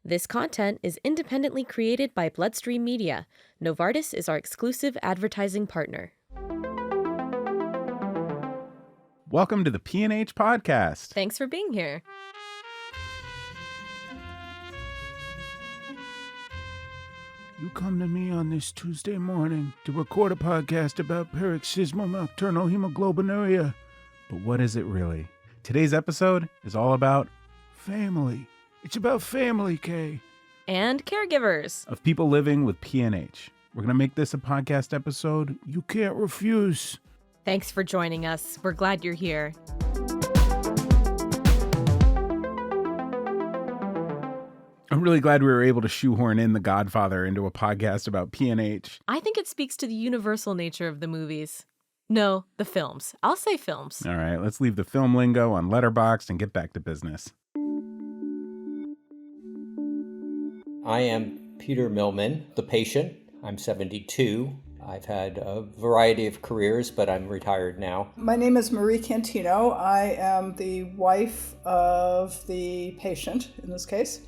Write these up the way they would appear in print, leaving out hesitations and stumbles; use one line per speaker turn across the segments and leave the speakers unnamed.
This content is independently created by BloodStream Media. Novartis is our exclusive advertising partner.
Welcome to the P&H podcast.
Thanks for being here.
You come to me on this Tuesday morning to record a podcast about paroxysmal nocturnal hemoglobinuria.
But what is it really? Today's episode is all about
family. It's about family, Kay.
And caregivers.
Of people living with P&H. We're going to make this a podcast episode
you can't refuse.
Thanks for joining us. We're glad you're here.
I'm really glad we were able to shoehorn in The Godfather into a podcast about P&H.
I think it speaks to the universal nature of the movies. No, the films. I'll say films.
All right, let's leave the film lingo on Letterboxd and get back to business.
I am Peter Millman, the patient. I'm 72. I've had a variety of careers, but I'm retired now.
My name is Marie Cantino. I am the wife of the patient in this case.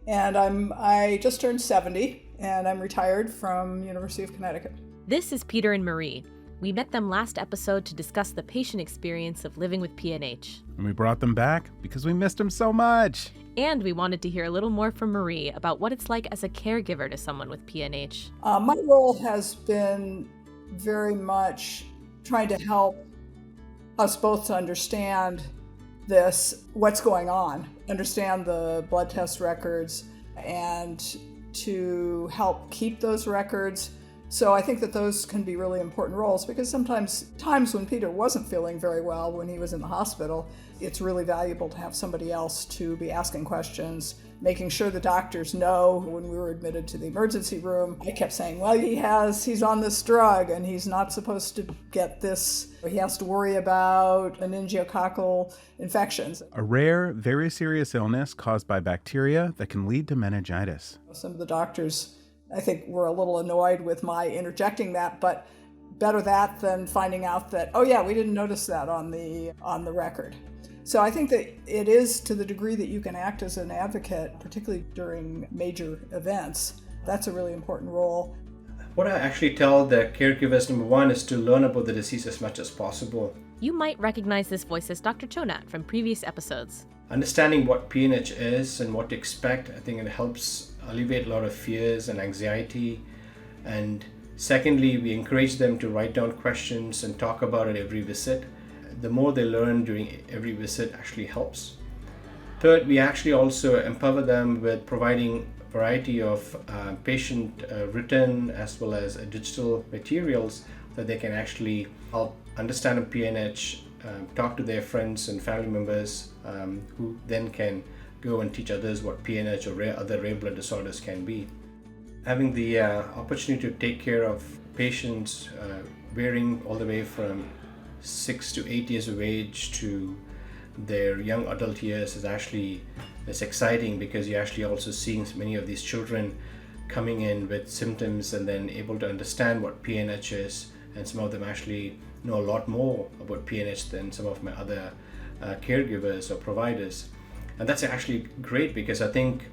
And I just turned 70, and I'm retired from University of Connecticut.
This is Peter and Marie. We met them last episode to discuss the patient experience of living with P&H.
And we brought them back because we missed them so much.
And we wanted to hear a little more from Marie about what it's like as a caregiver to someone with P&H.
My role has been very much trying to help us both to understand what's going on, understand the blood test records, and to help keep those records. So I think that those can be really important roles because times when Peter wasn't feeling very well, when he was in the hospital, it's really valuable to have somebody else to be asking questions, making sure the doctors know. When we were admitted to the emergency room, I kept saying, well, he's on this drug and he's not supposed to get this. He has to worry about meningococcal infections.
A rare, very serious illness caused by bacteria that can lead to meningitis.
Some of the doctors, I think, were a little annoyed with my interjecting that, but better that than finding out that, oh yeah, we didn't notice that on the record. So I think that it is, to the degree that you can act as an advocate, particularly during major events, that's a really important role.
What I actually tell the caregivers, number one, is to learn about the disease as much as possible.
You might recognize this voice as Dr. Chonat from previous episodes.
Understanding what P&H is and what to expect, I think it helps alleviate a lot of fears and anxiety. And secondly, we encourage them to write down questions and talk about it every visit. The more they learn during every visit actually helps. Third, we actually also empower them with providing a variety of patient written as well as digital materials that they can actually help understand a P&H, talk to their friends and family members who then can go and teach others what P&H or other rare blood disorders can be. Having the opportunity to take care of patients varying all the way from 6 to 8 years of age to their young adult years is exciting because you're actually also seeing many of these children coming in with symptoms and then able to understand what P&H is, and some of them actually know a lot more about P&H than some of my other caregivers or providers. And that's actually great because I think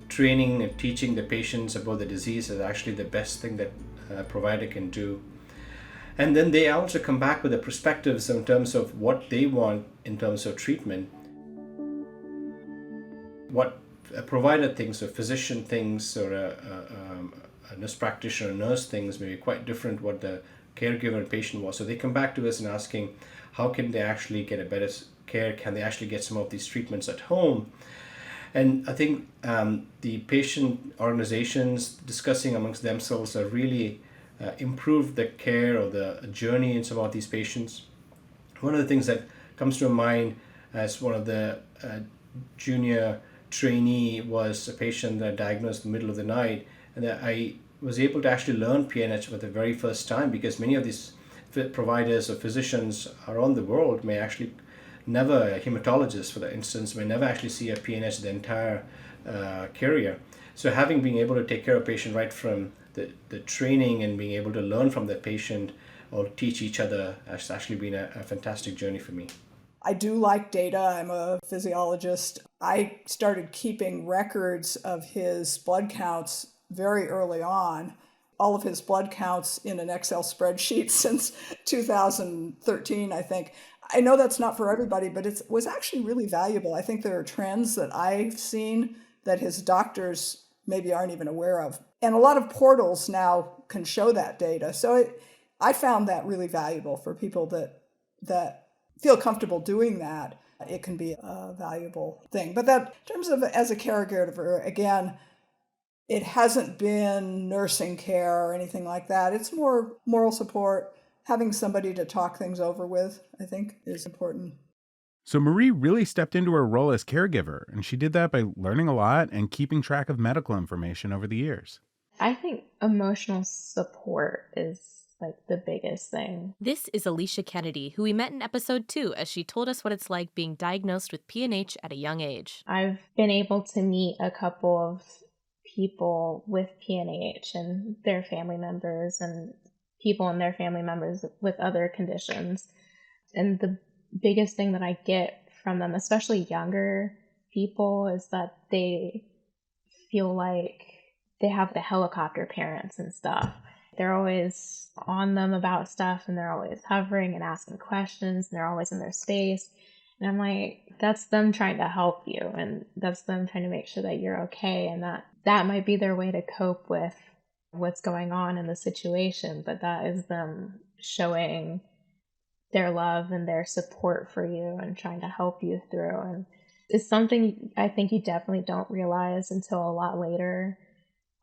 training and teaching the patients about the disease is actually the best thing that a provider can do. And then they also come back with the perspectives in terms of what they want in terms of treatment. What a provider thinks, a physician thinks, or a nurse practitioner, nurse thinks may be quite different what the caregiver and patient was. So they come back to us and asking, how can they actually get a better care? Can they actually get some of these treatments at home? And I think the patient organizations discussing amongst themselves are really improve the care or the journey in some of these patients. One of the things that comes to mind as one of the junior trainee was a patient that diagnosed in the middle of the night, and that I was able to actually learn P&H for the very first time because many of these providers or physicians around the world may actually never, a hematologist for instance, may never actually see a P&H the entire career. So being able to take care of a patient right from the training and being able to learn from the patient or teach each other has actually been a fantastic journey for me.
I do like data. I'm a physiologist. I started keeping records of his blood counts very early on, all of his blood counts in an Excel spreadsheet since 2013, I think. I know that's not for everybody, but it was actually really valuable. I think there are trends that I've seen that his doctors maybe aren't even aware of. And a lot of portals now can show that data. So I found that really valuable for people that feel comfortable doing that. It can be a valuable thing. But that, in terms of as a caregiver, again, it hasn't been nursing care or anything like that. It's more moral support. Having somebody to talk things over with, I think, is important.
So Marie really stepped into her role as caregiver, and she did that by learning a lot and keeping track of medical information over the years.
I think emotional support is like the biggest thing.
This is Alisha Kennedy, who we met in episode 2 as she told us what it's like being diagnosed with PNH at a young age.
I've been able to meet a couple of people with PNH and their family members and people and their family members with other conditions. And the biggest thing that I get from them, especially younger people, is that they feel like they have the helicopter parents and stuff. They're always on them about stuff, and they're always hovering and asking questions, and they're always in their space. And I'm like, that's them trying to help you, and that's them trying to make sure that you're okay, and that might be their way to cope with what's going on in the situation, but that is them showing their love and their support for you and trying to help you through. And it's something I think you definitely don't realize until a lot later,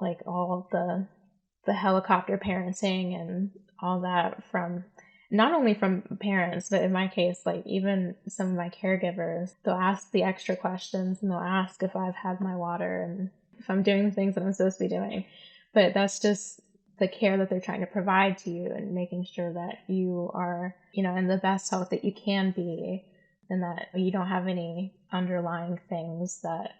like all the helicopter parenting and all that from not only from parents, but in my case, like even some of my caregivers, they'll ask the extra questions and they'll ask if I've had my water and if I'm doing the things that I'm supposed to be doing. But that's just the care that they're trying to provide to you and making sure that you are, in the best health that you can be and that you don't have any underlying things that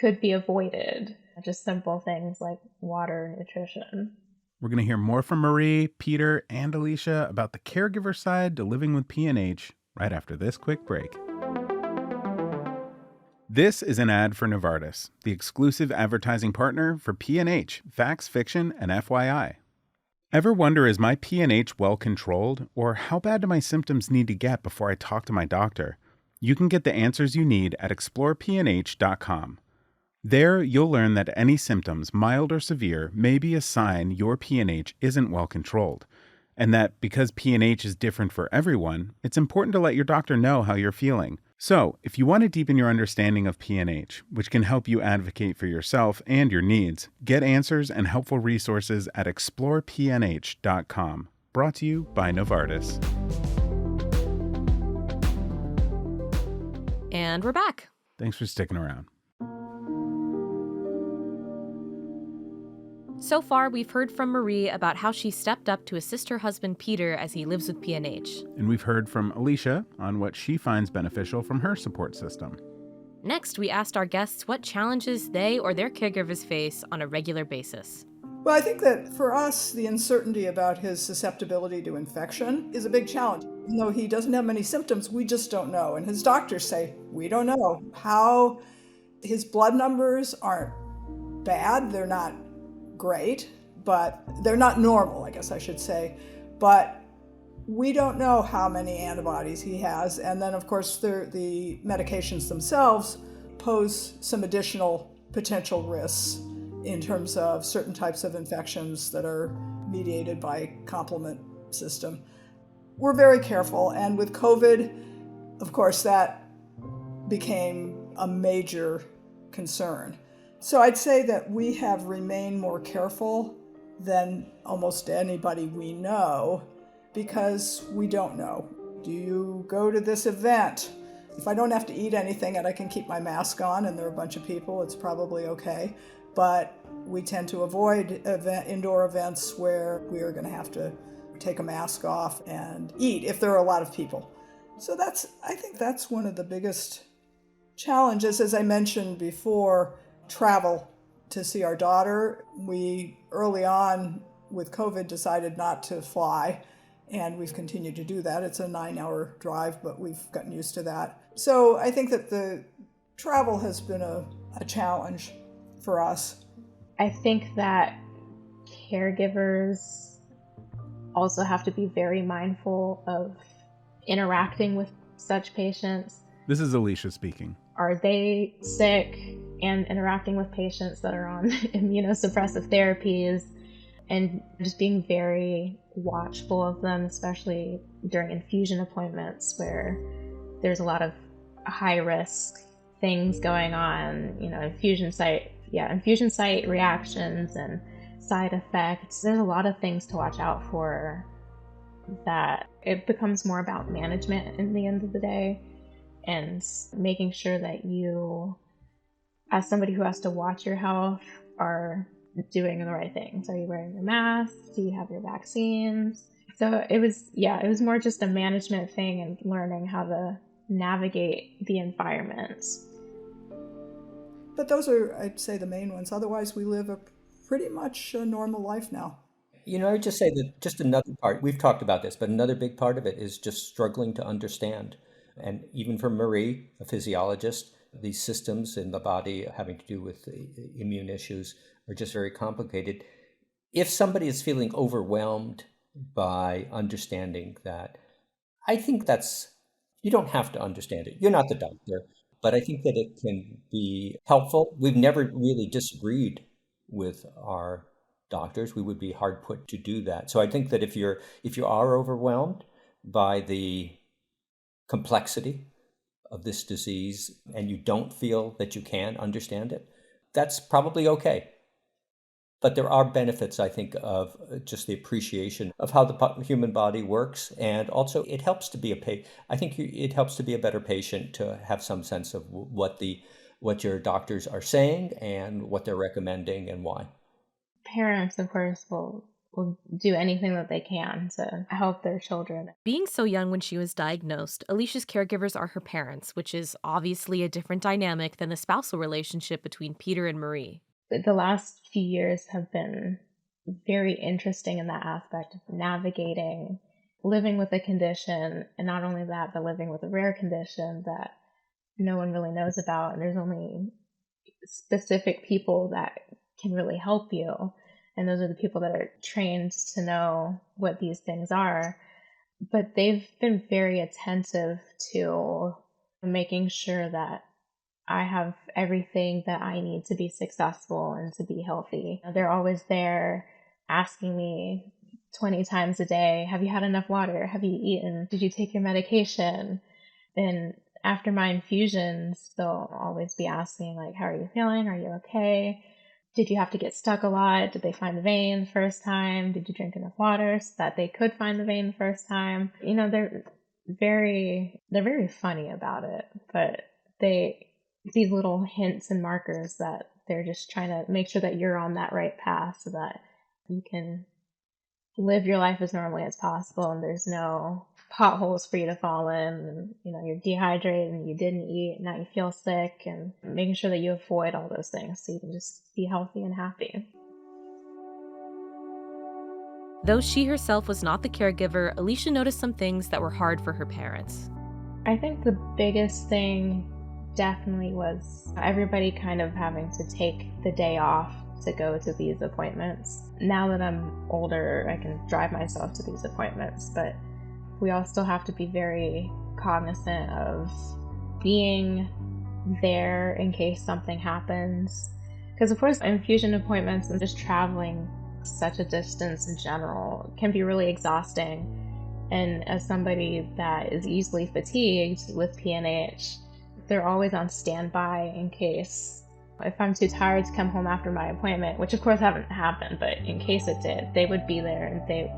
could be avoided. Just simple things like water, nutrition.
We're going to hear more from Marie, Peter, and Alisha about the caregiver side to living with PNH right after this quick break. This is an ad for Novartis, the exclusive advertising partner for PNH, Facts, Fiction, and FYI. Ever wonder, is my PNH well controlled, or how bad do my symptoms need to get before I talk to my doctor? You can get the answers you need at explorepnh.com. There, you'll learn that any symptoms, mild or severe, may be a sign your PNH isn't well controlled, and that because PNH is different for everyone, it's important to let your doctor know how you're feeling. So, if you want to deepen your understanding of PNH, which can help you advocate for yourself and your needs, get answers and helpful resources at explorepnh.com. Brought to you by Novartis.
And we're back.
Thanks for sticking around.
So far, we've heard from Marie about how she stepped up to assist her husband Peter as he lives with PNH.
And we've heard from Alisha on what she finds beneficial from her support system.
Next, we asked our guests what challenges they or their caregivers face on a regular basis.
Well, I think that for us, the uncertainty about his susceptibility to infection is a big challenge. Even though he doesn't have many symptoms, we just don't know. And his doctors say, we don't know. How his blood numbers aren't bad. They're not great, but they're not normal, I guess I should say. But we don't know how many antibodies he has. And then, of course, the medications themselves pose some additional potential risks in terms of certain types of infections that are mediated by complement system. We're very careful. And with COVID, of course, that became a major concern. So I'd say that we have remained more careful than almost anybody we know because we don't know. Do you go to this event? If I don't have to eat anything and I can keep my mask on and there are a bunch of people, it's probably okay. But we tend to avoid indoor events where we are going to have to take a mask off and eat if there are a lot of people. So I think that's one of the biggest challenges. As I mentioned before, travel to see our daughter. We early on with COVID decided not to fly, And we've continued to do that. It's a 9-hour drive, but we've gotten used to that. So I think that the travel has been a challenge for us.
I think that caregivers also have to be very mindful of interacting with such patients.
This is Alisha speaking.
Are they sick and interacting with patients that are on immunosuppressive therapies, and just being very watchful of them, especially during infusion appointments where there's a lot of high risk things going on, infusion site reactions and side effects. There's a lot of things to watch out for, that it becomes more about management in the end of the day, and making sure that you, as somebody who has to watch your health, are doing the right things. Are you wearing your mask? Do you have your vaccines? So it was more just a management thing and learning how to navigate the environment.
But those are, I'd say, the main ones. Otherwise, we live a pretty much a normal life now.
I would just say that just another part, we've talked about this, but another big part of it is just struggling to understand. And even for Marie, a physiologist, these systems in the body having to do with immune issues are just very complicated. If somebody is feeling overwhelmed by understanding that, I think you don't have to understand it. You're not the doctor, but I think that it can be helpful. We've never really disagreed with our doctors. We would be hard put to do that. So I think that if you are overwhelmed by the complexity of this disease and you don't feel that you can understand it, that's probably okay. But there are benefits, I think, of just the appreciation of how the human body works, and also it helps to be it helps to be a better patient, to have some sense of what your doctors are saying and what they're recommending and why.
Parents, of course, will do anything that they can to help their children.
Being so young when she was diagnosed, Alicia's caregivers are her parents, which is obviously a different dynamic than the spousal relationship between Peter and Marie.
The last few years have been very interesting in that aspect of navigating living with a condition, and not only that, but living with a rare condition that no one really knows about, and there's only specific people that can really help you, and those are the people that are trained to know what these things are. But they've been very attentive to making sure that I have everything that I need to be successful and to be healthy. They're always there asking me 20 times a day, have you had enough water? Have you eaten? Did you take your medication? And after my infusions, they'll always be asking, like, how are you feeling? Are you okay? Did you have to get stuck a lot? Did they find the vein the first time? Did you drink enough water so that they could find the vein the first time? They're very funny about it, but these little hints and markers that they're just trying to make sure that you're on that right path so that you can live your life as normally as possible, and there's no potholes for you to fall in, and you're dehydrated and you didn't eat, now you feel sick, and making sure that you avoid all those things so you can just be healthy and happy.
Though she herself was not the caregiver, Alisha noticed some things that were hard for her parents.
I think the biggest thing definitely was everybody kind of having to take the day off to go to these appointments. Now that I'm older, I can drive myself to these appointments, but we all still have to be very cognizant of being there in case something happens. Because of course, infusion appointments and just traveling such a distance in general can be really exhausting. And as somebody that is easily fatigued with PNH, they're always on standby in case, if I'm too tired to come home after my appointment, which of course haven't happened, but in case it did, they would be there and they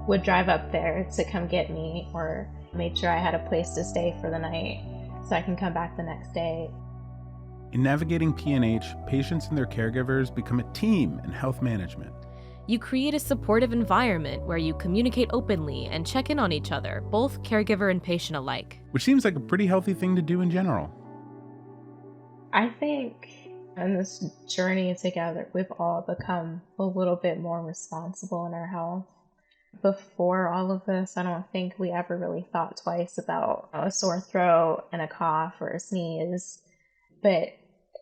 would drive up there to come get me, or made sure I had a place to stay for the night so I can come back the next day.
In navigating PNH, patients and their caregivers become a team in health management.
You create a supportive environment where you communicate openly and check in on each other, both caregiver and patient alike.
Which seems like a pretty healthy thing to do in general.
I think in this journey together, we've all become a little bit more responsible in our health. Before all of this, I don't think we ever really thought twice about a sore throat and a cough or a sneeze. But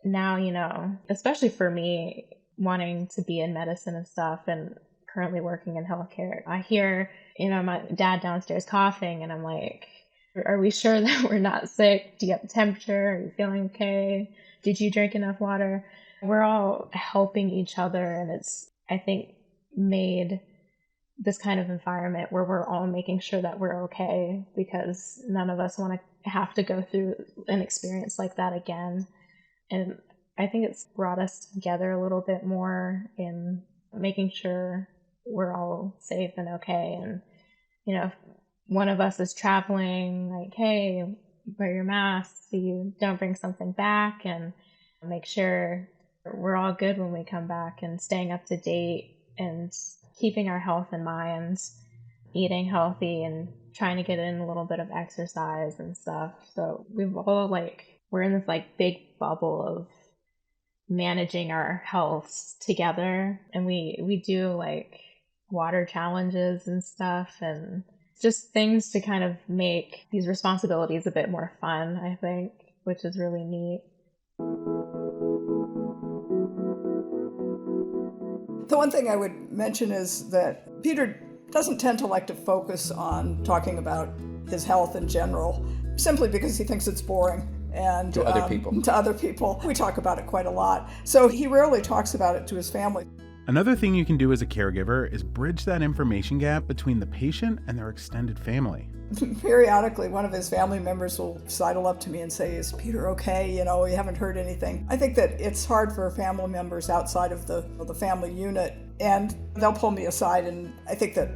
now, especially for me, wanting to be in medicine and stuff and currently working in healthcare, I hear, my dad downstairs coughing and I'm like, are we sure that we're not sick? Do you have a temperature? Are you feeling okay? Did you drink enough water? We're all helping each other, and it's, I think, made this kind of environment where we're all making sure that we're okay, because none of us want to have to go through an experience like that again. And I think it's brought us together a little bit more in making sure we're all safe and okay. And, if one of us is traveling, like, hey, wear your mask so you don't bring something back, and make sure we're all good when we come back, and staying up to date and keeping our health in mind, eating healthy and trying to get in a little bit of exercise and stuff. So we've all we're in this big bubble of managing our health together. And we do water challenges and stuff, and just things to kind of make these responsibilities a bit more fun, I think, which is really neat.
The one thing I would mention is that Peter doesn't tend to like to focus on talking about his health in general, simply because he thinks it's boring. And
to other people.
To other people. We talk about it quite a lot. So he rarely talks about it to his family.
Another thing you can do as a caregiver is bridge that information gap between the patient and their extended family.
Periodically, one of his family members will sidle up to me and say, is Peter okay? We haven't heard anything. I think that it's hard for family members outside of the family unit, and they'll pull me aside, and I think that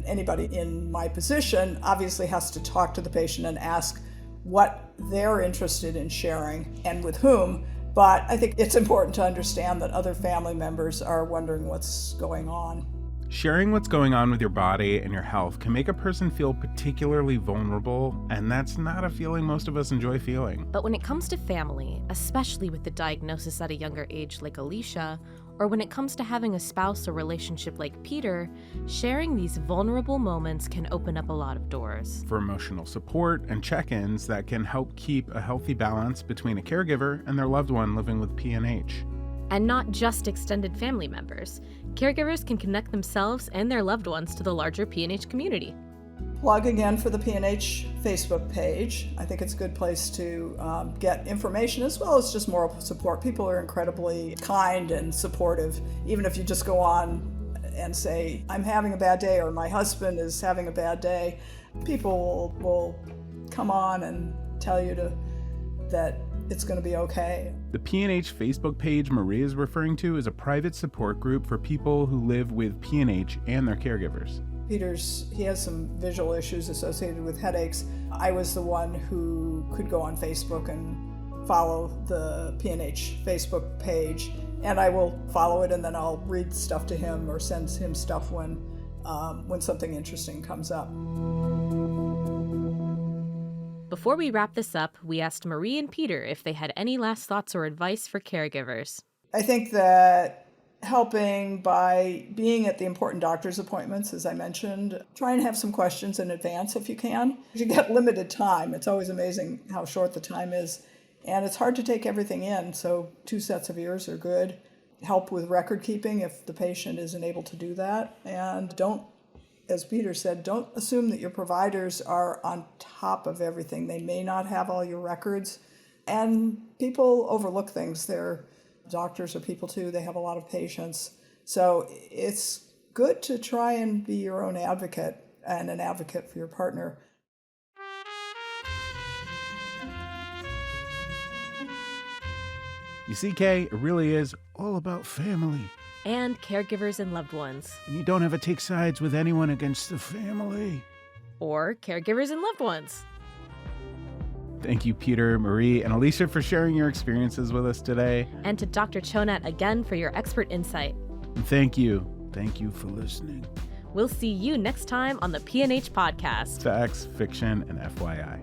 anybody in my position obviously has to talk to the patient and ask what they're interested in sharing and with whom. But I think it's important to understand that other family members are wondering what's going on.
Sharing what's going on with your body and your health can make a person feel particularly vulnerable, and that's not a feeling most of us enjoy feeling.
But when it comes to family, especially with the diagnosis at a younger age like Alisha, or when it comes to having a spouse or relationship like Peter, sharing these vulnerable moments can open up a lot of doors.
For emotional support and check-ins that can help keep a healthy balance between a caregiver and their loved one living with PNH.
And not just extended family members. Caregivers can connect themselves and their loved ones to the larger PNH community.
Plug again for the PNH Facebook page. I think it's a good place to get information as well as just moral support. People are incredibly kind and supportive. Even if you just go on and say, I'm having a bad day, or my husband is having a bad day, people will come on and tell you that it's going to be okay.
The PNH Facebook page Marie is referring to is a private support group for people who live with PNH and their caregivers.
He has some visual issues associated with headaches. I was the one who could go on Facebook and follow the PNH Facebook page, and I will follow it, and then I'll read stuff to him or send him stuff when something interesting comes up.
Before we wrap this up, we asked Marie and Peter if they had any last thoughts or advice for caregivers.
I think that helping by being at the important doctor's appointments, as I mentioned, try and have some questions in advance if you can. You get limited time. It's always amazing how short the time is, and it's hard to take everything in, so 2 sets of ears are good. Help with record keeping if the patient isn't able to do that, and don't, as Peter said, don't assume that your providers are on top of everything. They may not have all your records, and people overlook things. Doctors are people too. They have a lot of patients. So it's good to try and be your own advocate and an advocate for your partner.
You see, Kay, it really is
All about family.
And caregivers and loved ones.
And you don't have to take sides with anyone against the family.
Or caregivers and loved ones.
Thank you, Peter, Marie, and Alisha for sharing your experiences with us today.
And to Dr. Chonat again for your expert insight.
And thank you.
Thank you for listening.
We'll see you next time on the PNH Podcast.
Facts, fiction, and FYI.